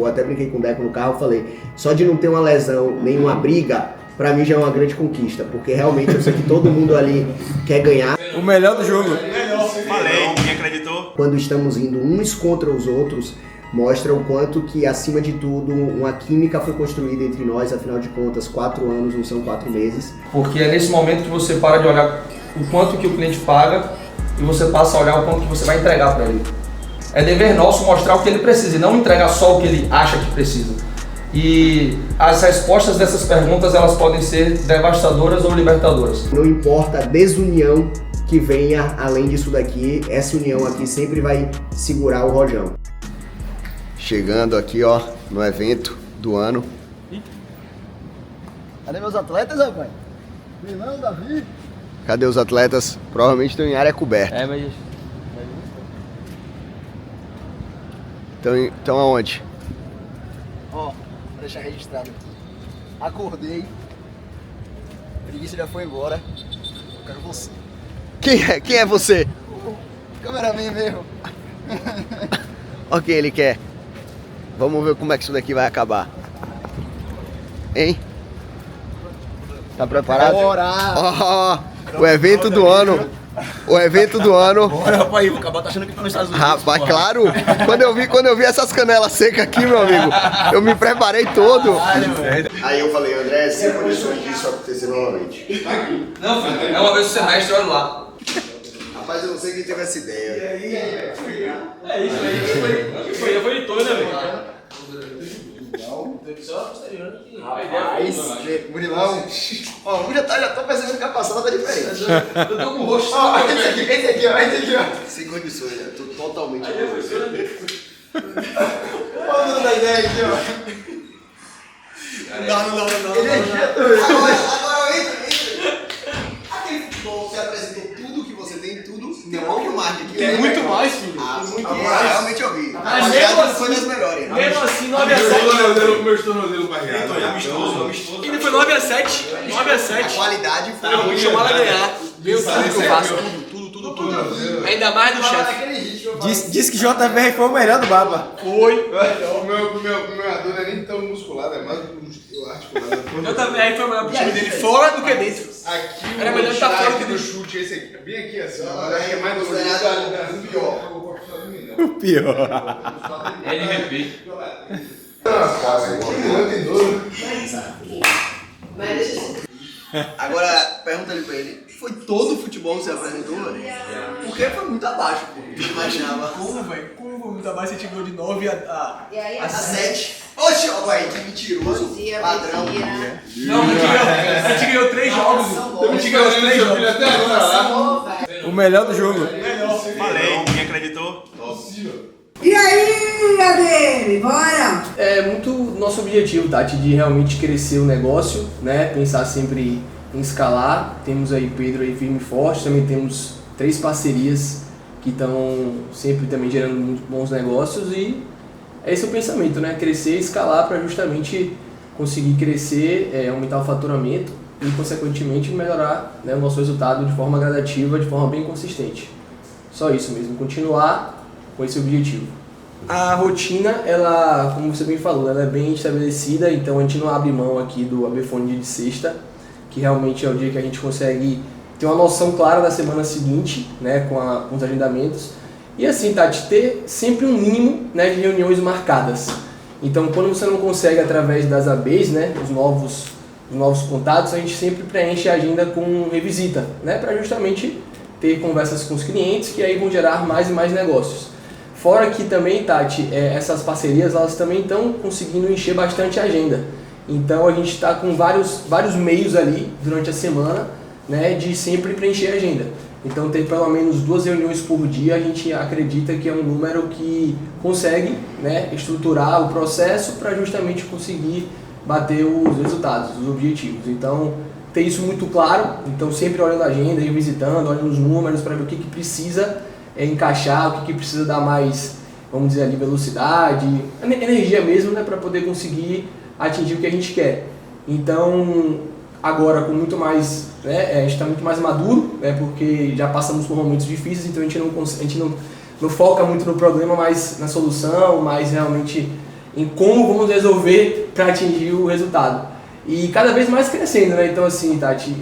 Eu até brinquei com o Deco no carro, falei, só de não ter uma lesão, nenhuma briga, pra mim já é uma grande conquista, porque realmente eu sei que todo mundo ali quer ganhar. O melhor do jogo. Falei, ninguém acreditou. Quando estamos indo uns contra os outros, mostra o quanto que, acima de tudo, uma química foi construída entre nós, afinal de contas, 4 anos não são 4 meses. Porque é nesse momento que você para de olhar o quanto que o cliente paga e você passa a olhar o quanto que você vai entregar para ele. É dever nosso mostrar o que ele precisa e não entregar só o que ele acha que precisa. E as respostas dessas perguntas, elas podem ser devastadoras ou libertadoras. Não importa a desunião que venha além disso daqui, essa união aqui sempre vai segurar o rojão. Chegando aqui, ó, no evento do ano. Cadê meus atletas, rapaz? Milão, Davi? Cadê os atletas? Provavelmente estão em área coberta. Mas... Estão aonde? Ó, vou deixar registrado aqui. Acordei. Preguiça já foi embora. Eu quero você. Quem é você? Cameraman mesmo. Olha quem ele quer. Vamos ver como é que isso daqui vai acabar. Hein? Tá preparado? Bora! Ó, o evento do ano. O evento do ano. Bora, rapaz, o Cabal tá achando que tá nos Estados Unidos. Rapaz, claro. Quando eu vi essas canelas secas aqui, meu amigo, eu me preparei todo. Aí eu falei, André, sem condições disso acontecer novamente. Não, filho, é uma vez no semestre, olha lá. Rapaz, eu não sei quem teve essa ideia. É isso aí, foi editor, né, velho? Rapaz, Murilão. Ó, o já tô percebendo que a passada tá diferente. Eu tô com o rosto. Ó, esse aqui, ó. Sem condições, né? Tô totalmente. Ó, o dono da ideia aqui, ó. Não. Energia também. Agora entra. Aquele futebol que apresentou tudo que você tem, tudo. Não que o marketing. Tem muito mais, filho. Agora realmente eu vi. Mas mesmo assim, foi das melhores. mesmo assim, 9x7. Meu tornozelo barreado. Ainda foi 9x7. 9x7. A qualidade foi. Não, chamar ela a ganhar. Viu tudo que eu faço. Tudo. Ainda mais do chefe. Diz que JBR foi o melhor do Baba. Foi. O meu ador não é nem tão musculado, é mais articulado. Eu também foi o melhor pro time dele, fora do que dentro. Aqui Era melhor estar fora do que do dentro. chute, esse aqui, bem aqui assim. Agora acho que é mais dolorido. O pior. LVP. Agora, pergunta ali pra ele. Foi todo o futebol que você apresentou? Porque foi muito abaixo, pô. Eu imaginava. Como, velho? Como foi muito abaixo? Você tirou de 9 a A 7. Oxe, ó, vai, que mentiroso. Padrão. Não, a gente ganhou 3 jogos. A gente ganhou 3 jogos. Até agora lá. O melhor do jogo. Falei, ninguém acreditou. E aí, Gabriel, bora? É muito nosso objetivo, Tati, de realmente crescer o negócio, né? Pensar sempre em escalar. Temos aí Pedro aí firme e forte, também temos 3 parcerias que estão sempre também gerando muito bons negócios e esse é o pensamento, né? Crescer e escalar para justamente conseguir crescer, aumentar o faturamento e, consequentemente, melhorar, né, o nosso resultado de forma gradativa, de forma bem consistente. Só isso mesmo, continuar com esse objetivo. A rotina, ela, como você bem falou, ela é bem estabelecida, então a gente não abre mão aqui do ABFone dia de sexta, que realmente é o dia que a gente consegue ter uma noção clara da semana seguinte, né, com os agendamentos. E assim, Tati, ter sempre um mínimo, né, de reuniões marcadas. Então, quando você não consegue através das ABs, né, os novos contatos, a gente sempre preenche a agenda com revisita, né, para justamente ter conversas com os clientes que aí vão gerar mais e mais negócios. Fora que também, Tati, essas parcerias elas também estão conseguindo encher bastante a agenda. Então a gente está com vários meios ali durante a semana, né, de sempre preencher a agenda. Então ter pelo menos 2 reuniões por dia, a gente acredita que é um número que consegue, né, estruturar o processo para justamente conseguir bater os resultados, os objetivos. Então ter isso muito claro, então sempre olhando a agenda, revisitando, olhando os números para ver o que precisa encaixar, o que precisa dar mais, vamos dizer ali, velocidade, energia mesmo, né, para poder conseguir atingir o que a gente quer. Então, agora com muito mais, né, a gente está muito mais maduro, né, porque já passamos por momentos difíceis, então a gente não foca muito no problema, mas na solução, mas realmente em como vamos resolver para atingir o resultado. E cada vez mais crescendo, né? Então assim, Tati,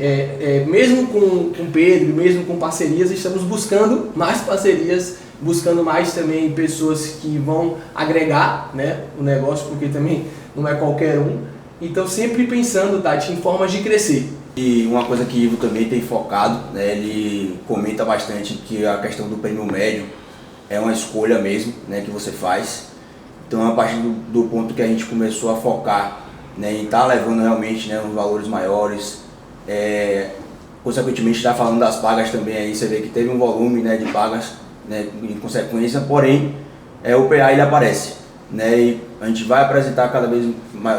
mesmo com o Pedro, mesmo com parcerias, estamos buscando mais parcerias, buscando mais também pessoas que vão agregar, né, o negócio, porque também não é qualquer um. Então sempre pensando, Tati, em formas de crescer. E uma coisa que o Ivo também tem focado, né, ele comenta bastante que a questão do prêmio médio é uma escolha mesmo, né, que você faz. Então a partir do ponto que a gente começou a focar, né, em estar levando realmente, né, uns valores maiores, consequentemente está falando das pagas também, aí você vê que teve um volume, né, de pagas, né, em consequência, porém o PA ele aparece, né, e a gente vai apresentar cada vez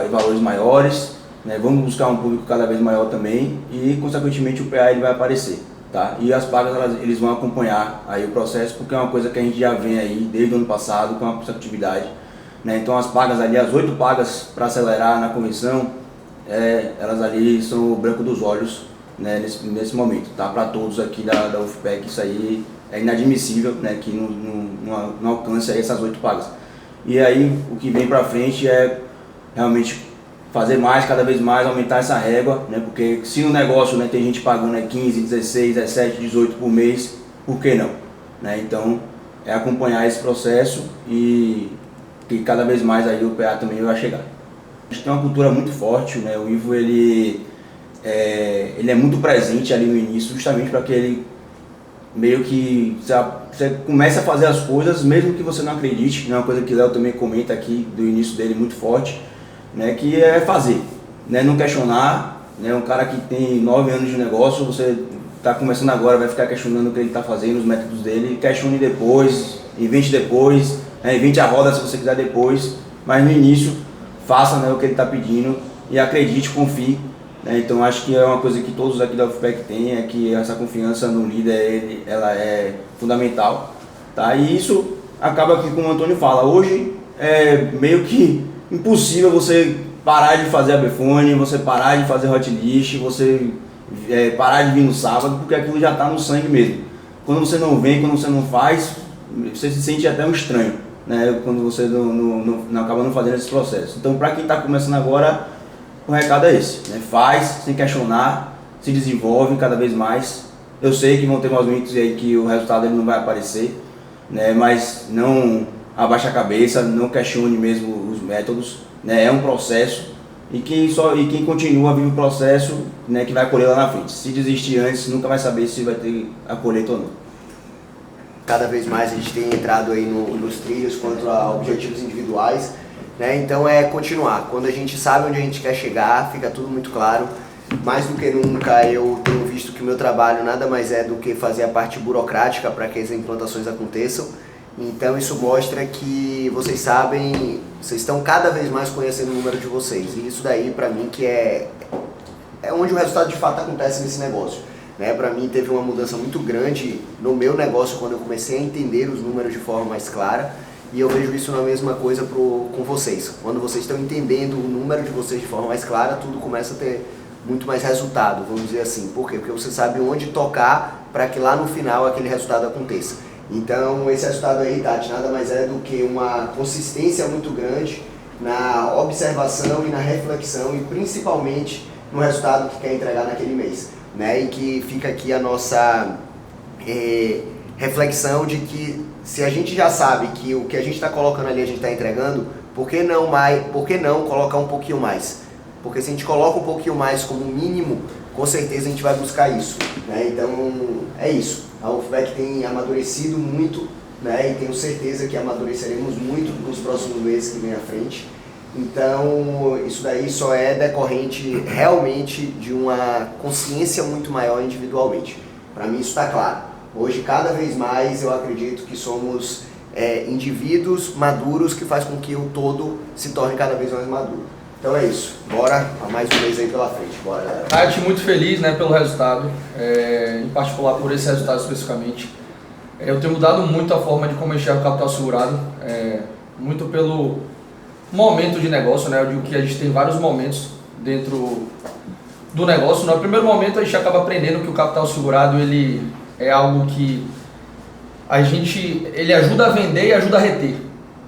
valores maiores, né, vamos buscar um público cada vez maior também e consequentemente o PA ele vai aparecer, tá? E as pagas eles vão acompanhar aí o processo, porque é uma coisa que a gente já vem aí desde o ano passado com a consecutividade, né? Então as pagas ali, as 8 pagas para acelerar na convenção, elas ali são o branco dos olhos, né, nesse momento, tá? Para todos aqui da UFPEC, isso aí é inadmissível, né, que não alcance aí essas 8 pagas. E aí o que vem para frente é realmente fazer mais, cada vez mais, aumentar essa régua, né, porque se no negócio, né, tem gente pagando 15, 16, 17, 18 por mês, por que não? Né? Então é acompanhar esse processo e que cada vez mais aí o PA também vai chegar. A gente tem uma cultura muito forte, né? O Ivo ele é muito presente ali no início, justamente para que ele meio que você comece a fazer as coisas mesmo que você não acredite, né? Uma coisa que o Léo também comenta aqui do início dele muito forte, né? Que é fazer, né? Não questionar, né? Um cara que tem 9 anos de negócio, você está começando agora, vai ficar questionando o que ele está fazendo, os métodos dele, questione depois, invente depois, invente a roda se você quiser depois, mas no início faça, né, o que ele está pedindo e acredite, confie, né? Então acho que é uma coisa que todos aqui da UFPEC têm, é que essa confiança no líder ela é fundamental, tá? E isso acaba que, como o Antônio fala, hoje é meio que impossível você parar de fazer a Befone, você parar de fazer hot list, você parar de vir no sábado, porque aquilo já está no sangue mesmo. Quando você não vem, quando você não faz, você se sente até um estranho, né? Quando você não acaba não fazendo esse processo. Então, para quem está começando agora, o recado é esse, né? Faz, sem questionar, se desenvolve cada vez mais. Eu sei que vão ter momentos aí que o resultado ele não vai aparecer, né? Mas não abaixe a cabeça, não questione mesmo os métodos, né? É um processo e quem continua vive o processo, né, que vai colher lá na frente. Se desistir antes, nunca vai saber se vai ter a colheita ou não. Cada vez mais a gente tem entrado aí nos trilhos quanto a objetivos individuais, né? Então é continuar. Quando a gente sabe onde a gente quer chegar, fica tudo muito claro. Mais do que nunca eu tenho visto que o meu trabalho nada mais é do que fazer a parte burocrática para que as implantações aconteçam. Então isso mostra que vocês sabem, vocês estão cada vez mais conhecendo o número de vocês. E isso daí para mim que é onde o resultado de fato acontece nesse negócio. Né, para mim teve uma mudança muito grande no meu negócio quando eu comecei a entender os números de forma mais clara, e eu vejo isso na mesma coisa com vocês. Quando vocês estão entendendo o número de vocês de forma mais clara, tudo começa a ter muito mais resultado, vamos dizer assim. Por quê? Porque você sabe onde tocar para que lá no final aquele resultado aconteça. Então esse resultado aí, Tati, nada mais é do que uma consistência muito grande na observação e na reflexão e principalmente no resultado que quer entregar naquele mês. Né, e que fica aqui a nossa reflexão de que se a gente já sabe que o que a gente está colocando ali a gente está entregando, por que não colocar um pouquinho mais? Porque se a gente coloca um pouquinho mais como mínimo, com certeza a gente vai buscar isso. Né? Então é isso. A UFPEC tem amadurecido muito, né, e tenho certeza que amadureceremos muito nos próximos meses que vem à frente. Então, isso daí só é decorrente realmente de uma consciência muito maior individualmente. Para mim isso está claro. Hoje, cada vez mais, eu acredito que somos indivíduos maduros que faz com que o todo se torne cada vez mais maduro. Então é isso. Bora a mais um mês aí pela frente. Bora, galera. Tati, muito feliz, né, pelo resultado, em particular por esse resultado especificamente. Eu tenho mudado muito a forma de como enxergo o capital segurado, muito pelo momento de negócio, né? Eu digo que a gente tem vários momentos dentro do negócio. No primeiro momento a gente acaba aprendendo que o capital segurado ele é algo que ele ajuda a vender e ajuda a reter,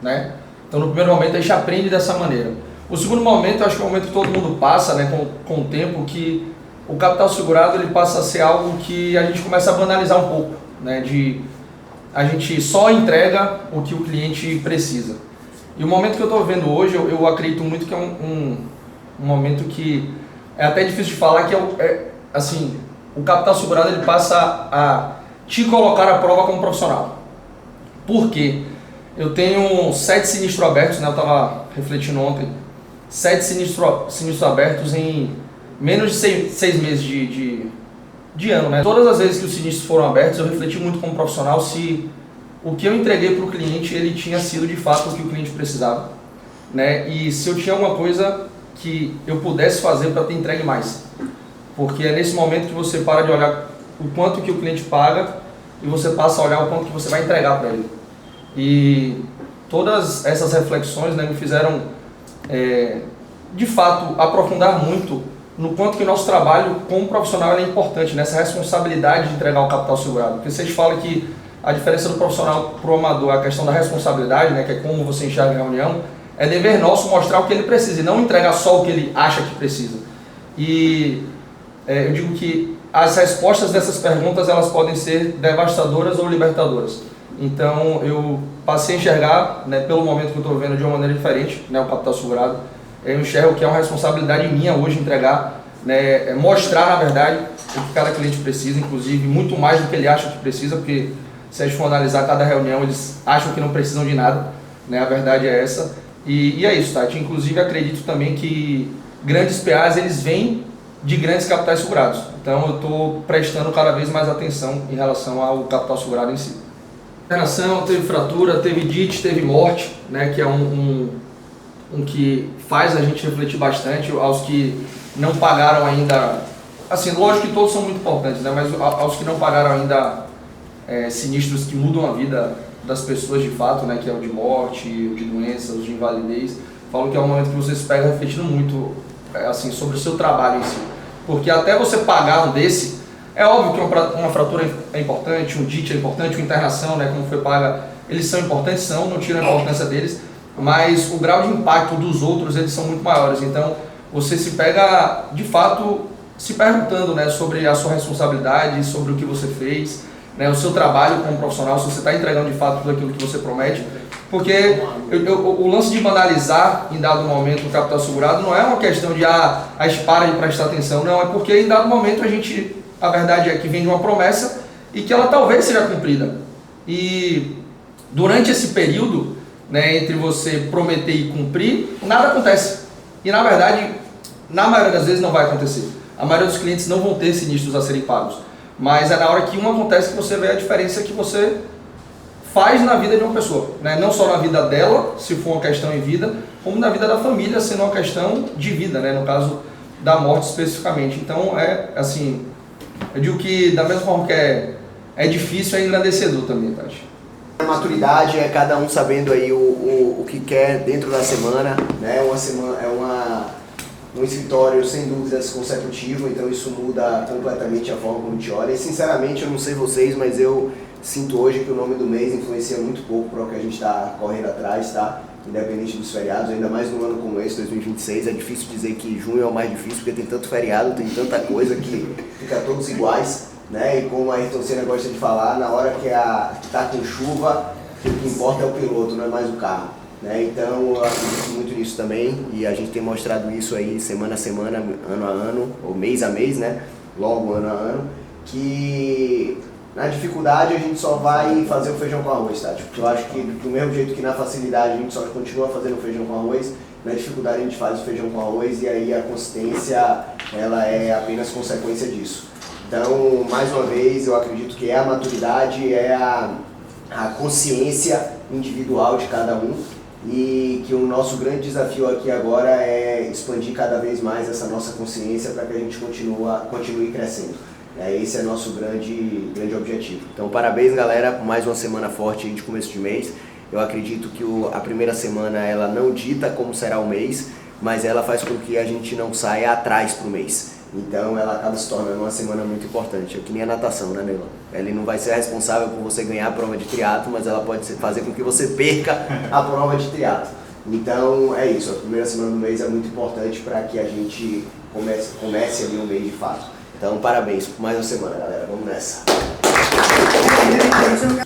né? Então no primeiro momento a gente aprende dessa maneira. O segundo momento, eu acho que é o momento que todo mundo passa, né, com o tempo, que o capital segurado ele passa a ser algo que a gente começa a banalizar um pouco, né, de a gente só entrega o que o cliente precisa. E o momento que eu estou vendo hoje, eu acredito muito que é um momento que é até difícil de falar, que assim, o capital segurado ele passa a te colocar à prova como profissional. Por quê? Eu tenho 7 sinistros abertos, né, eu estava refletindo ontem, 7 sinistros abertos em menos de 6 meses de ano, né? Todas as vezes que os sinistros foram abertos, eu refleti muito como profissional se o que eu entreguei para o cliente, ele tinha sido de fato o que o cliente precisava, né? E se eu tinha alguma coisa que eu pudesse fazer para ter entregue mais. Porque é nesse momento que você para de olhar o quanto que o cliente paga e você passa a olhar o quanto que você vai entregar para ele. E todas essas reflexões, né, me fizeram, de fato, aprofundar muito no quanto que o nosso trabalho como profissional é importante, nessa responsabilidade de entregar o capital segurado. Porque vocês falam que a diferença do profissional para o amador é a questão da responsabilidade, né, que é como você enxerga a reunião, é dever nosso mostrar o que ele precisa e não entregar só o que ele acha que precisa. E eu digo que as respostas dessas perguntas elas podem ser devastadoras ou libertadoras. Então eu passei a enxergar, né, pelo momento que eu estou vendo de uma maneira diferente, né, o capital segurado. Eu enxergo que é uma responsabilidade minha hoje entregar, né, mostrar na verdade o que cada cliente precisa, inclusive muito mais do que ele acha que precisa, porque se a gente for analisar cada reunião eles acham que não precisam de nada, né, a verdade é essa. E é isso, Tati. Inclusive acredito também que grandes PAs eles vêm de grandes capitais segurados. Então eu estou prestando cada vez mais atenção em relação ao capital segurado em si. Internação, teve fratura, teve DIT, teve morte, né, que é um que faz a gente refletir bastante. Aos que não pagaram ainda, assim, lógico que todos são muito importantes, né, mas aos que não pagaram ainda sinistros que mudam a vida das pessoas de fato, né, que é o de morte, o de doenças, o de invalidez, falo que é um momento que você se pega refletindo muito assim, sobre o seu trabalho em si. Porque até você pagar um desse, é óbvio que uma fratura é importante, um DIT é importante, uma internação, né, como foi paga, eles são importantes, não tiram a importância deles, mas o grau de impacto dos outros, eles são muito maiores. Então, você se pega, de fato, se perguntando, né, sobre a sua responsabilidade, sobre o que você fez, né, o seu trabalho como profissional, se você está entregando de fato tudo aquilo que você promete. Porque o lance de banalizar em dado momento o capital segurado não é uma questão de a gente para de prestar atenção, não, é porque em dado momento a verdade é que vem de uma promessa e que ela talvez seja cumprida. E durante esse período, né, entre você prometer e cumprir, nada acontece. E na verdade, na maioria das vezes não vai acontecer. A maioria dos clientes não vão ter sinistros a serem pagos. Mas é na hora que um acontece que você vê a diferença que você faz na vida de uma pessoa, né? Não só na vida dela, se for uma questão em vida, como na vida da família, sendo uma questão de vida, né? No caso da morte especificamente. Então assim, eu digo que da mesma forma que é difícil, é engrandecedor também, Tati. A maturidade é cada um sabendo aí o que quer dentro da semana, né? Uma semana um escritório sem dúvidas consecutivo, então isso muda completamente a forma como a gente olha. E sinceramente, eu não sei vocês, mas eu sinto hoje que o nome do mês influencia muito pouco para o que a gente está correndo atrás, tá? Independente dos feriados, ainda mais num ano como esse, 2026, é difícil dizer que junho é o mais difícil, porque tem tanto feriado, tem tanta coisa que fica todos iguais, né? E como a Ayrton Senna gosta de falar, na hora que tá com chuva, o que importa é o piloto, não é mais o carro. Né? Então eu acredito muito nisso também e a gente tem mostrado isso aí semana a semana, ano a ano, ou mês a mês, né? Logo ano a ano, que na dificuldade a gente só vai fazer o feijão com arroz, tá? Tipo, eu acho que do mesmo jeito que na facilidade a gente só continua fazendo o feijão com arroz, na dificuldade a gente faz o feijão com arroz e aí a consistência ela é apenas consequência disso. Então, mais uma vez, eu acredito que é a maturidade, é a consciência individual de cada um. E que o nosso grande desafio aqui agora é expandir cada vez mais essa nossa consciência para que a gente continue crescendo. Esse é nosso grande objetivo. Então parabéns galera por mais uma semana forte de começo de mês. Eu acredito que a primeira semana ela não dita como será o mês, mas ela faz com que a gente não saia atrás para o mês. Então ela acaba se tornando uma semana muito importante. É que nem a natação, né, Neila? Ele não vai ser responsável por você ganhar a prova de triatlo, mas ela pode fazer com que você perca a prova de triatlo. Então é isso, a primeira semana do mês é muito importante para que a gente comece ali o mês de fato. Então parabéns por mais uma semana, galera, vamos nessa.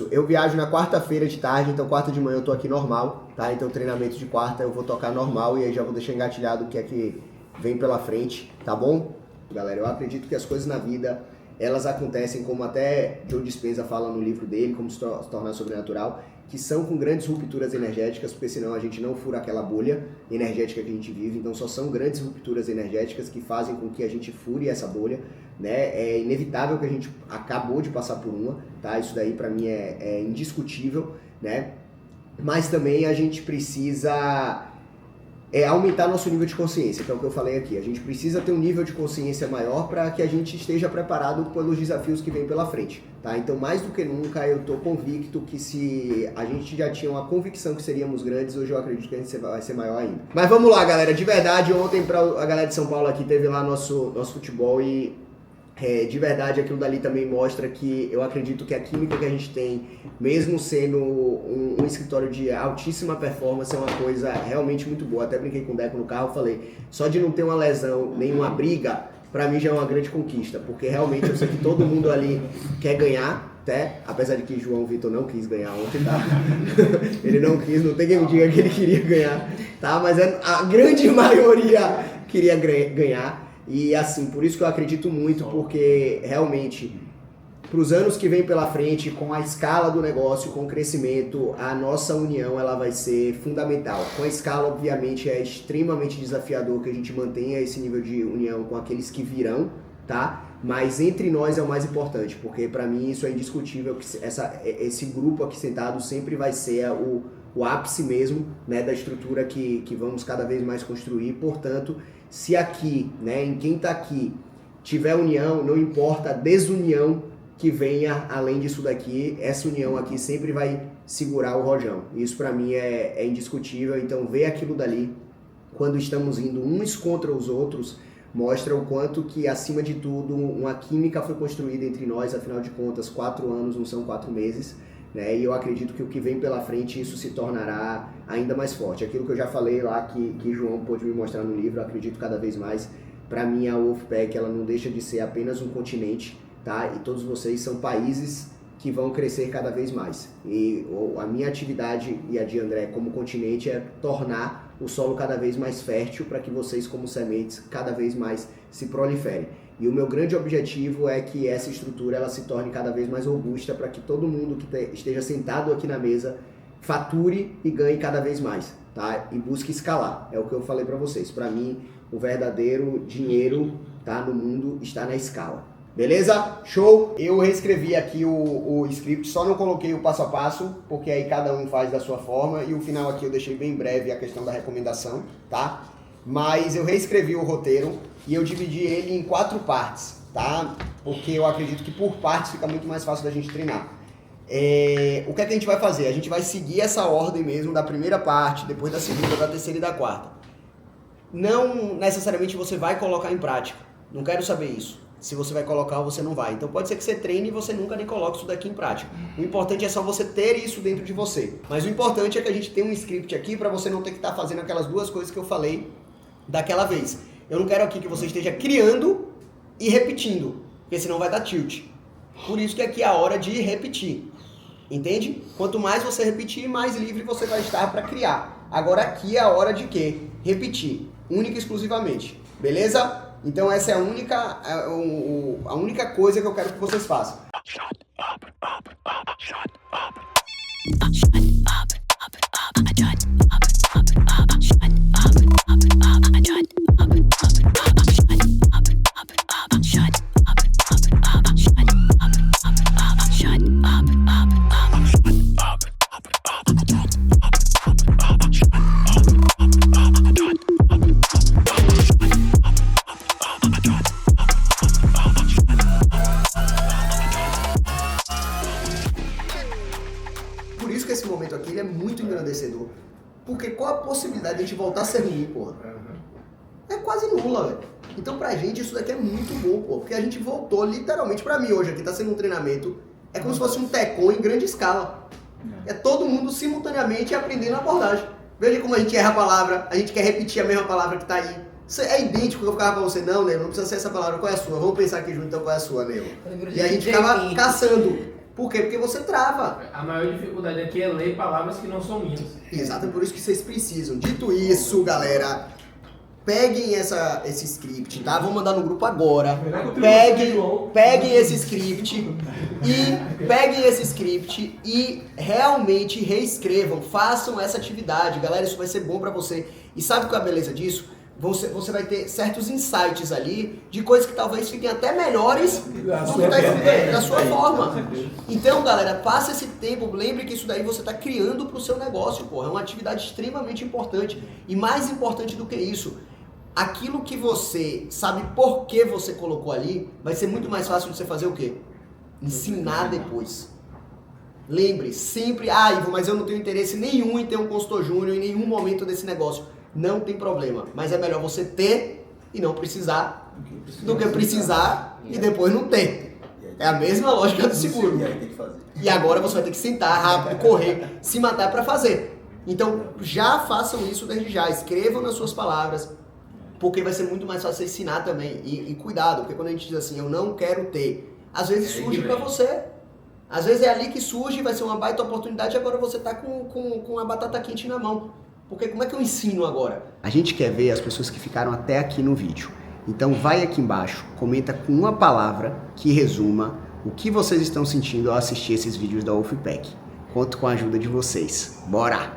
Eu viajo na quarta-feira de tarde, então quarta de manhã eu tô aqui normal, tá? Então treinamento de quarta eu vou tocar normal e aí já vou deixar engatilhado o que é que vem pela frente, tá bom? Galera, eu acredito que as coisas na vida, elas acontecem como até Joe Dispenza fala no livro dele, como se tornar sobrenatural, que são com grandes rupturas energéticas, porque senão a gente não fura aquela bolha energética que a gente vive, então só são grandes rupturas energéticas que fazem com que a gente fure essa bolha, né? É inevitável que a gente acabou de passar por uma, tá? Isso daí pra mim é indiscutível, né? Mas também a gente precisa aumentar nosso nível de consciência, que é o que eu falei aqui. A gente precisa ter um nível de consciência maior para que a gente esteja preparado pelos desafios que vêm pela frente, tá? Então, mais do que nunca, eu estou convicto que se a gente já tinha uma convicção que seríamos grandes, hoje eu acredito que a gente vai ser maior ainda. Mas vamos lá, galera, de verdade, ontem pra a galera de São Paulo aqui teve lá nosso futebol e de verdade aquilo dali também mostra que eu acredito que a química que a gente tem, mesmo sendo um escritório de altíssima performance, é uma coisa realmente muito boa. Até brinquei com o Deco no carro, falei, só de não ter uma lesão, nenhuma briga, pra mim já é uma grande conquista, porque realmente eu sei que todo mundo ali quer ganhar, até, apesar de que João Vitor não quis ganhar ontem, tá? Ele não quis, não tem quem me diga que ele queria ganhar, tá? Mas a grande maioria queria ganhar. E assim, por isso que eu acredito muito, porque realmente, para os anos que vem pela frente, com a escala do negócio, com o crescimento, a nossa união ela vai ser fundamental. Com a escala, obviamente, é extremamente desafiador que a gente mantenha esse nível de união com aqueles que virão, tá? Mas entre nós é o mais importante, porque para mim isso é indiscutível, que esse grupo aqui sentado sempre vai ser o ápice mesmo, né, da estrutura que vamos cada vez mais construir. Portanto, se aqui, né, em quem está aqui, tiver união, não importa a desunião que venha além disso daqui, essa união aqui sempre vai segurar o rojão. Isso para mim é indiscutível. Então ver aquilo dali, quando estamos indo uns contra os outros, mostra o quanto que, acima de tudo, uma química foi construída entre nós. Afinal de contas, 4 anos não são 4 meses. Né? E eu acredito que o que vem pela frente, isso se tornará ainda mais forte. Aquilo que eu já falei lá, que João pôde me mostrar no livro, eu acredito cada vez mais. Para mim, a Wolfpack, ela não deixa de ser apenas um continente, tá? E todos vocês são países que vão crescer cada vez mais. E a minha atividade e a de André como continente é tornar o solo cada vez mais fértil para que vocês, como sementes, cada vez mais se proliferem. E o meu grande objetivo é que essa estrutura ela se torne cada vez mais robusta para que todo mundo que esteja sentado aqui na mesa fature e ganhe cada vez mais, tá? E busque escalar. É o que eu falei para vocês. Para mim, o verdadeiro dinheiro, tá, no mundo está na escala. Beleza? Show? Eu reescrevi aqui o script, só não coloquei o passo a passo, porque aí cada um faz da sua forma, e o final aqui eu deixei bem breve a questão da recomendação, tá? Mas eu reescrevi o roteiro e eu dividi ele em 4 partes, tá? Porque eu acredito que por partes fica muito mais fácil da gente treinar. O que é que a gente vai fazer? A gente vai seguir essa ordem mesmo da primeira parte, depois da segunda, da terceira e da quarta. Não necessariamente você vai colocar em prática. Não quero saber isso. Se você vai colocar ou você não vai. Então pode ser que você treine e você nunca nem coloque isso daqui em prática. O importante é só você ter isso dentro de você. Mas o importante é que a gente tenha um script aqui para você não ter que estar fazendo aquelas 2 coisas que eu falei daquela vez. Eu não quero aqui que você esteja criando e repetindo, porque senão vai dar tilt. Por isso que aqui é a hora de repetir. Entende? Quanto mais você repetir, mais livre você vai estar para criar. Agora aqui é a hora de quê? Repetir. Única e exclusivamente. Beleza? Então essa é a única coisa que eu quero que vocês façam. Por isso que esse momento aqui ele é muito engrandecedor. Porque qual a possibilidade de a gente voltar a ser ruim, porra? É quase nula, velho. Então pra gente isso daqui é muito bom, pô. Porque a gente voltou literalmente, pra mim hoje aqui tá sendo um treinamento, é como se fosse um Taekwondo em grande escala. É todo mundo simultaneamente aprendendo a abordagem. Veja como a gente erra a palavra, a gente quer repetir a mesma palavra que tá aí. É idêntico que eu ficava pra você, não, Ney, não precisa ser essa palavra, qual é a sua? Vamos pensar aqui junto, então qual é a sua, Ney? E a gente ficava caçando. Por quê? Porque você trava. A maior dificuldade aqui é ler palavras que não são minhas. Exato, é por isso que vocês precisam. Dito isso, galera, peguem esse script, tá? Vou mandar no grupo agora. Peguem esse script e realmente reescrevam, façam essa atividade, galera, isso vai ser bom pra você. E sabe qual é a beleza disso? Você vai ter certos insights ali de coisas que talvez fiquem até melhores do que da sua forma. Então, galera, passa esse tempo, lembre que isso daí você está criando para o seu negócio, porra. É uma atividade extremamente importante. E mais importante do que isso, aquilo que você sabe por que você colocou ali, vai ser muito mais fácil de você fazer o quê? Ensinar depois. Lembre, sempre, Ivo, mas eu não tenho interesse nenhum em ter um consultor júnior em nenhum momento desse negócio. Não tem problema, mas é melhor você ter e não precisar do que precisar e depois não ter. É a mesma lógica do seguro. E agora você vai ter que sentar rápido, correr, se matar para fazer. Então já façam isso desde já, escrevam nas suas palavras, porque vai ser muito mais fácil ensinar também. E cuidado, porque quando a gente diz assim, eu não quero ter, às vezes surge para você. Às vezes é ali que surge, vai ser uma baita oportunidade e agora você tá com a batata quente na mão. Porque como é que eu ensino agora? A gente quer ver as pessoas que ficaram até aqui no vídeo. Então vai aqui embaixo, comenta com uma palavra que resuma o que vocês estão sentindo ao assistir esses vídeos da Wolfpack. Conto com a ajuda de vocês. Bora!